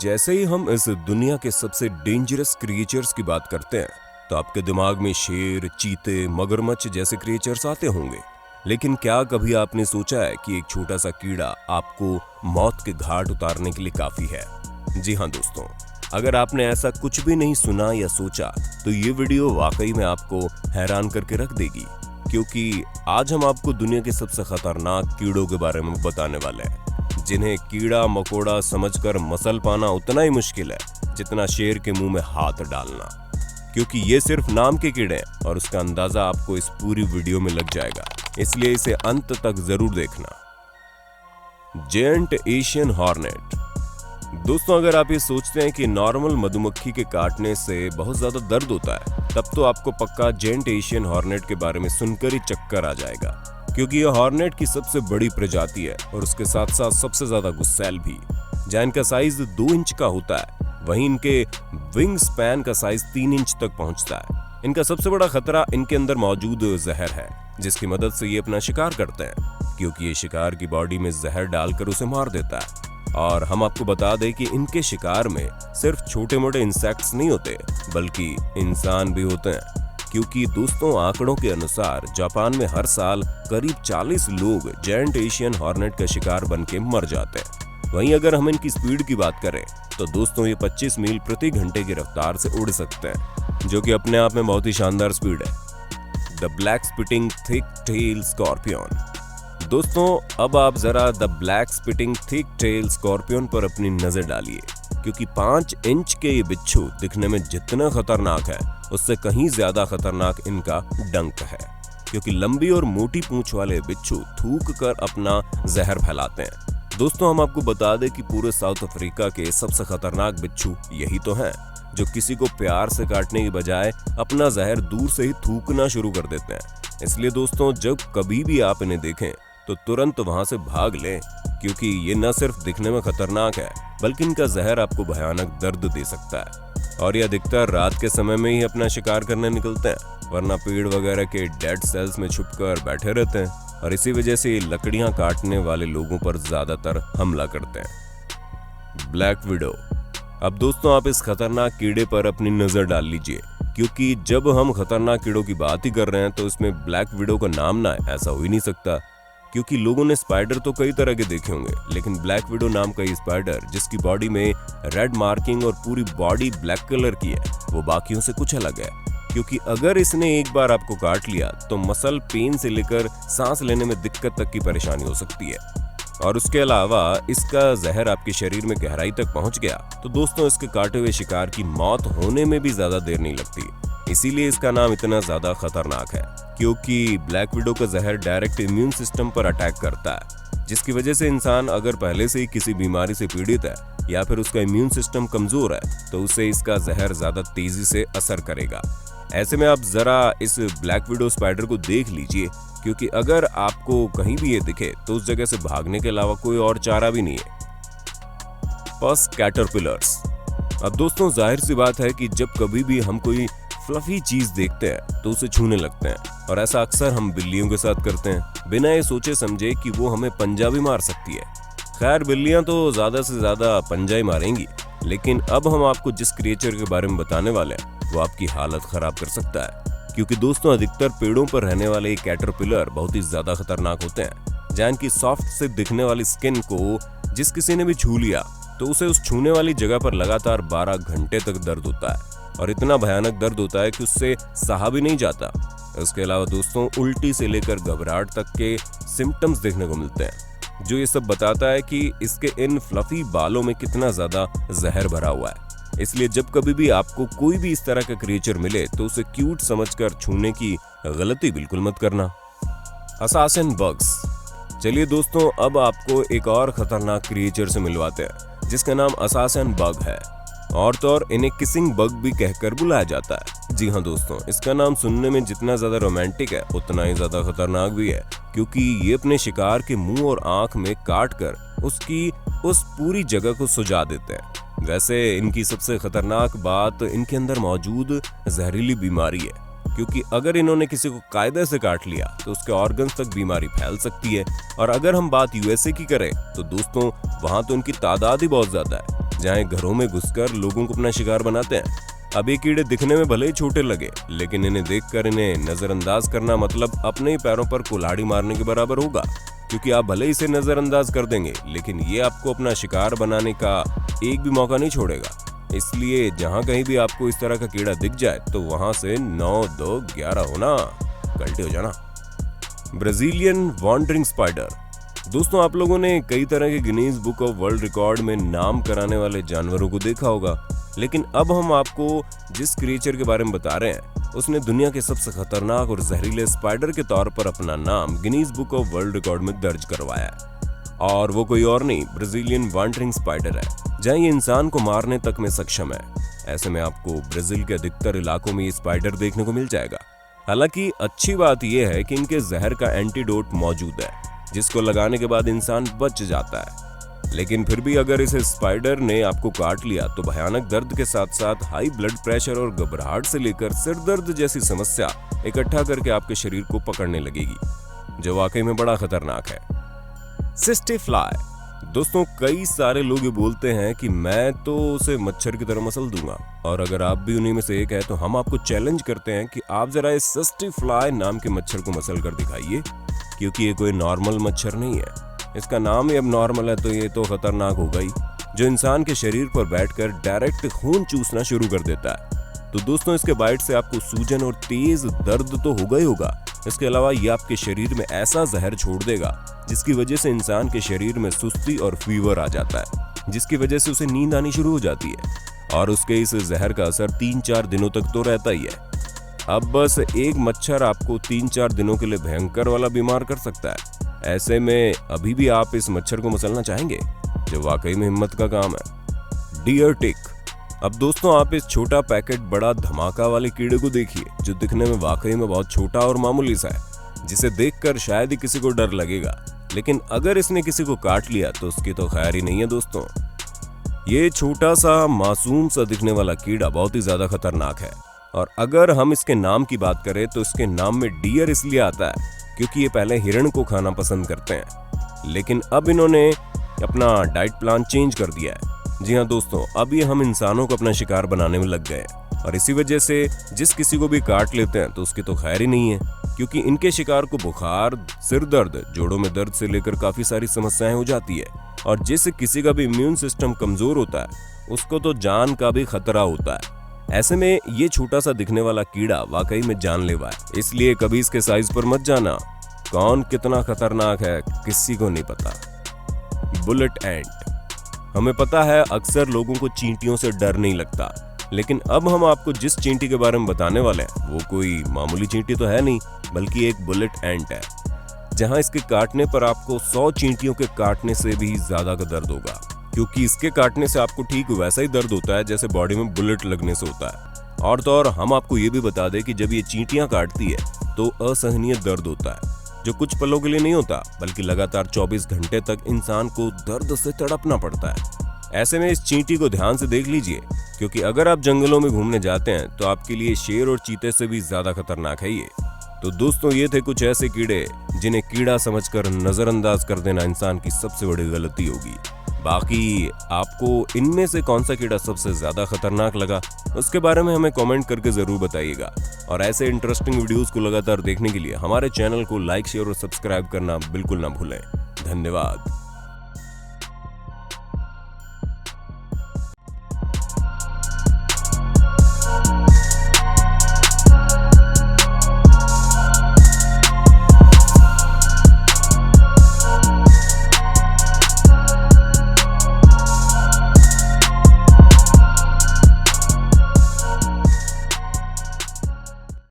जैसे ही हम इस दुनिया के सबसे डेंजरस क्रिएचर्स की बात करते हैं तो आपके दिमाग में शेर, चीते, मगरमच्छ जैसे क्रिएचर्स आते होंगे। लेकिन क्या कभी आपने सोचा है कि एक छोटा सा कीड़ा आपको मौत के घाट उतारने के लिए काफी है? जी हाँ दोस्तों, अगर आपने ऐसा कुछ भी नहीं सुना या सोचा तो ये वीडियो वाकई में आपको हैरान करके रख देगी, क्योंकि आज हम आपको दुनिया के सबसे खतरनाक कीड़ों के बारे में बताने वाले हैं, जिन्हें कीड़ा मकोड़ा समझकर मसल पाना उतना ही मुश्किल है जितना शेर के मुंह में हाथ डालना। क्योंकि ये सिर्फ नाम के कीड़े हैं और उसका अंदाजा आपको इस पूरी वीडियो में लग जाएगा, इसलिए इसे अंत तक जरूर देखना। Giant Asian hornet. दोस्तों, अगर आप ये सोचते हैं कि नॉर्मल मधुमक्खी के काटने से बहुत ज्यादा दर्द होता है, तब तो आपको पक्का जेंट एशियन हॉर्नेट के बारे में सुनकर ही चक्कर आ जाएगा, क्योंकि यह हॉर्नेट की सबसे बड़ी प्रजाति है और उसके साथ साथ सबसे ज्यादा गुस्सैल भी। जहाँ इनका साइज 2 इंच का होता है, वहीं इनके विंग स्पैन का साइज 3 इंच तक पहुंचता है। इनका सबसे बड़ा खतरा इनके अंदर मौजूद जहर है, जिसकी मदद से ये अपना शिकार करते हैं, क्योंकि ये शिकार की बॉडी में जहर डालकर उसे मार देता है। और हम आपको बता दें कि इनके शिकार में सिर्फ छोटे मोटे इंसेक्ट्स नहीं होते, बल्कि इंसान भी होते हैं। क्योंकि दोस्तों, आंकड़ों के अनुसार जापान में हर साल करीब 40 लोग जेंट एशियन हॉर्नेट का शिकार बनके मर जाते हैं। वहीं अगर हम इनकी स्पीड की बात करें तो दोस्तों, ये 25 मील प्रति घंटे की रफ्तार से उड़ सकते हैं, जो कि अपने आप में बहुत ही शानदार स्पीड है। The black spitting thick tail scorpion. दोस्तों, अब आप जरा the black spitting thick tail scorpion पर अपनी नजर डालिए, क्योंकि 5 इंच के ये बिच्छू दिखने में जितना खतरनाक है, उससे कहीं ज्यादा खतरनाक इनका डंक है। क्योंकि लंबी और मोटी पूंछ वाले बिच्छू थूक कर अपना जहर फैलाते हैं। दोस्तों, हम आपको बता दें कि पूरे साउथ अफ्रीका के सबसे खतरनाक बिच्छू यही तो हैं, जो किसी को प्यार से काटने की बजाय अपना जहर दूर से ही थूकना शुरू कर देते हैं। इसलिए दोस्तों, जब कभी भी आप इन्हें देखें तो तुरंत वहां से भाग लें, क्योंकि ये न सिर्फ दिखने में खतरनाक है, बल्कि इनका जहर आपको भयानक दर्द दे सकता है। और ये अधिकतर रात के समय में ही अपना शिकार करने निकलते हैं, वरना पेड़ वगैरह के डेड सेल्स में छुपकर बैठे रहते हैं, और इसी वजह से ये लकड़ियां काटने वाले लोगों पर ज्यादातर हमला करते हैं। Black window. अब दोस्तों, आप इस खतरनाक कीड़े पर अपनी नजर डाल लीजिए, क्योंकि जब हम खतरनाक कीड़ों की बात ही कर रहे हैं तो इसमें ब्लैक विडो का नाम ना है, ऐसा हो ही नहीं सकता। क्योंकि लोगों ने स्पाइडर तो कई तरह के देखे होंगे, लेकिन ब्लैक विडो नाम का ये स्पाइडर, जिसकी बॉडी में रेड मार्किंग और पूरी बॉडी ब्लैक कलर की है, वो बाकियों से कुछ अलग है। क्योंकि अगर इसने एक बार आपको काट लिया तो मसल पेन से लेकर सांस लेने में दिक्कत तक की परेशानी हो सकती है। और उसके अलावा इसका जहर आपके शरीर में गहराई तक पहुंच गया तो दोस्तों, इसके काटे हुए शिकार की मौत होने में भी ज्यादा देर नहीं लगती। इसीलिए इसका नाम इतना ज्यादा खतरनाक है, क्योंकि ब्लैक विडो का जहर डायरेक्ट इम्यून सिस्टम पर अटैक करता है, जिसकी वजह से इंसान अगर पहले से ही किसी बीमारी से पीड़ित है या फिर उसका इम्यून सिस्टम कमजोर है तो उसे इसका जहर ज्यादा तेजी से असर करेगा। ऐसे में आप जरा इस ब्लैक विडो स्पाइडर को देख लीजिए, क्योंकि अगर आपको कहीं भी ये दिखे तो उस जगह से भागने के अलावा कोई और चारा भी नहीं है। पस कैटरपिलर्स। अब दोस्तों, जाहिर सी बात है कि जब कभी भी हम कोई फ्लफी चीज देखते हैं तो उसे छूने लगते हैं, और ऐसा अक्सर हम बिल्लियों के साथ करते हैं, बिना ये सोचे समझे कि वो हमें पंजा भी मार सकती है। खैर, बिल्लियां तो ज्यादा से ज्यादा पंजा ही मारेंगी, लेकिन अब हम आपको जिस क्रिएचर के बारे में बताने वाले हैं वो आपकी हालत खराब कर सकता है। क्योंकि दोस्तों, अधिकतर पेड़ों पर रहने वाले कैटरपिलर बहुत ही ज्यादा खतरनाक होते हैं। जहाँ की सॉफ्ट से दिखने वाली स्किन को जिस किसी ने भी छू लिया तो उसे उस छूने वाली जगह पर लगातार 12 घंटे तक दर्द होता है, और इतना भयानक दर्द होता है कि उससे सहा भी नहीं जाता। इसके अलावा दोस्तों, उल्टी से लेकर घबराहट तक के सिम्टम्स देखने को मिलते हैं, जो ये सब बताता है कि इसके इन फ्लफी बालों में कितना ज्यादा जहर भरा हुआ है। इसलिए जब कभी भी आपको कोई भी इस तरह का क्रिएचर मिले तो उसे क्यूट समझकर छूने की गलती बिल्कुल मत करना। Assassin bugs. चलिए दोस्तों, अब आपको एक और खतरनाक क्रिएचर से मिलवाते हैं, जिसका नाम असासिन बग है, और तो और इन्हें किसिंग बग भी कहकर बुलाया जाता है। जी हाँ दोस्तों, इसका नाम सुनने में जितना ज्यादा रोमांटिक है उतना ही ज्यादा खतरनाक भी है, क्योंकि ये अपने शिकार के मुंह और आंख में काट कर उसकी उस पूरी जगह को सुझा देते हैं। वैसे इनकी सबसे खतरनाक बात इनके अंदर मौजूद जहरीली बीमारी है, क्योंकि अगर इन्होंने किसी को कायदे से काट लिया तो उसके ऑर्गन्स तक बीमारी फैल सकती है। और अगर हम बात यूएसए की करें तो दोस्तों वहां तो इनकी तादाद ही बहुत ज्यादा है। जहाँ घरों में घुसकर लोगों को अपना शिकार बनाते हैं। अब ये कीड़े दिखने में भले ही छोटे लगे, लेकिन इन्हें देखकर इन्हें नजरअंदाज करना मतलब अपने ही पैरों पर कुल्हाड़ी मारने के बराबर होगा, क्योंकि आप भले ही इसे नजरअंदाज कर देंगे, लेकिन ये आपको अपना शिकार बनाने का एक भी मौका नहीं छोड़ेगा। इसलिए जहां कहीं भी आपको इस तरह का कीड़ा दिख जाए तो वहां से 9, 2, 11 होना, गलती हो जाना। Brazilian wandering spider. दोस्तों, आप लोगों ने कई तरह के Guinness book of world record में नाम कराने वाले जानवरों को देखा होगा, लेकिन अब हम आपको जिस क्रिएचर के बारे में बता रहे हैं उसने दुनिया के सबसे खतरनाक और जहरीले स्पाइडर के तौर पर अपना नाम Guinness book of world record में दर्ज करवाया है। और वो कोई और नहीं, ब्राजीलियन वॉन्डरिंग स्पाइडर है, जहां ये इंसान को मारने तक में सक्षम है। ऐसे में आपको ब्राजील के अधिकतर इलाकों में ये स्पाइडर देखने को मिल जाएगा। हालांकि अच्छी बात यह है कि इनके जहर का एंटीडोट मौजूद है, जिसको लगाने के बाद इंसान बच जाता है। लेकिन फिर भी अगर इस स्पाइडर ने आपको काट लिया तो भयानक दर्द के साथ साथ हाई ब्लड प्रेशर और घबराहट से लेकर सिर दर्द जैसी समस्या इकट्ठा करके आपके शरीर को पकड़ने लगेगी, जो वाकई में बड़ा खतरनाक है। Tsetse fly. दोस्तों, कई सारे लोग ये बोलते हैं कि मैं तो उसे मच्छर की तरह मसल दूंगा, और अगर आप भी उन्हीं में से एक है तो हम आपको चैलेंज करते हैं कि आप जरा इस सिस्टी फ्लाई नाम के मच्छर को मसल कर दिखाइए, क्योंकि ये कोई नॉर्मल मच्छर नहीं है। इसका नाम ही अब नॉर्मल है तो ये तो खतरनाक हो गई, जो इंसान के शरीर पर बैठकर डायरेक्ट खून चूसना शुरू कर देता है। तो दोस्तों, इसके बाइट से आपको सूजन और तेज दर्द तो होगा ही होगा, इसके अलावा ये आपके शरीर में ऐसा जहर छोड़ देगा जिसकी वजह से इंसान के शरीर में सुस्ती और फीवर आ जाता है, जिसकी वजह से उसे नींद आनी शुरू हो जाती है, और उसके इस जहर का असर 3-4 दिनों तक तो रहता ही है। अब बस एक मच्छर आपको 3-4 दिनों के लिए भयंकर वाला बीमार कर सकता है। ऐसे में अभी भी आप इस मच्छर को मसलना चाहेंगे, जो वाकई में हिम्मत का काम है। डियर टिक। अब दोस्तों, आप इस छोटा पैकेट बड़ा धमाका वाले कीड़े को देखिए, जो दिखने में वाकई में बहुत छोटा और मामूली सा है, जिसे देखकर शायद ही किसी को डर लगेगा, लेकिन अगर इसने किसी को काट लिया तो उसकी तो खैर ही नहीं है। दोस्तों, ये छोटा सा मासूम सा दिखने वाला कीड़ा बहुत ही ज्यादा खतरनाक है, और अगर हम इसके नाम की बात करें तो इसके नाम में डियर इसलिए आता है क्योंकि ये पहले हिरण को खाना पसंद करते हैं, लेकिन अब इन्होंने अपना डाइट प्लान चेंज कर दिया है। जी हाँ दोस्तों, अब ये हम इंसानों को अपना शिकार बनाने में लग गए हैं, और इसी वजह से जिस किसी को भी काट लेते हैं तो उसकी तो खैर ही नहीं है, क्योंकि इनके शिकार को बुखार, सिर दर्द, जोड़ों में दर्द से लेकर काफी सारी समस्याएं हो जाती है, और जिससे किसी का भी इम्यून सिस्टम कमजोर होता है उसको तो जान का भी खतरा होता है। ऐसे में ये छोटा सा दिखने वाला कीड़ा वाकई में जानलेवा है, इसलिए कभी इसके साइज पर मत जाना। कौन कितना खतरनाक है किसी को नहीं पता। बुलेट एंट। हमें पता है अक्सर लोगों को चींटियों से डर नहीं लगता, लेकिन अब हम आपको जिस चींटी के बारे में बताने वाले हैं वो कोई मामूली चींटी तो है नहीं, बल्कि एक बुलेट एंट है, जहां इसके काटने पर आपको 100 चींटियों के काटने से भी ज्यादा का दर्द होगा, क्योंकि इसके काटने से आपको ठीक वैसा ही दर्द होता है जैसे बॉडी में बुलेट लगने से होता है। और तो और हम आपको ये भी बता दें कि जब ये चींटियां काटती है तो असहनीय दर्द होता है, जो कुछ पलों के लिए नहीं होता, बल्कि लगातार 24 घंटे तक इंसान को दर्द से तड़पना पड़ता है। ऐसे में इस चींटी को ध्यान से देख लीजिए, क्योंकि अगर आप जंगलों में घूमने जाते हैं तो आपके लिए शेर और चीते से भी ज्यादा खतरनाक है ये। तो दोस्तों, ये थे कुछ ऐसे कीड़े जिन्हें कीड़ा समझकर नजरअंदाज कर देना इंसान की सबसे बड़ी गलती होगी। बाकी आपको इनमें से कौन सा कीड़ा सबसे ज्यादा खतरनाक लगा, उसके बारे में हमें कमेंट करके जरूर बताइएगा। और ऐसे इंटरेस्टिंग वीडियोस को लगातार देखने के लिए हमारे चैनल को लाइक, शेयर और सब्सक्राइब करना बिल्कुल ना भूलें। धन्यवाद।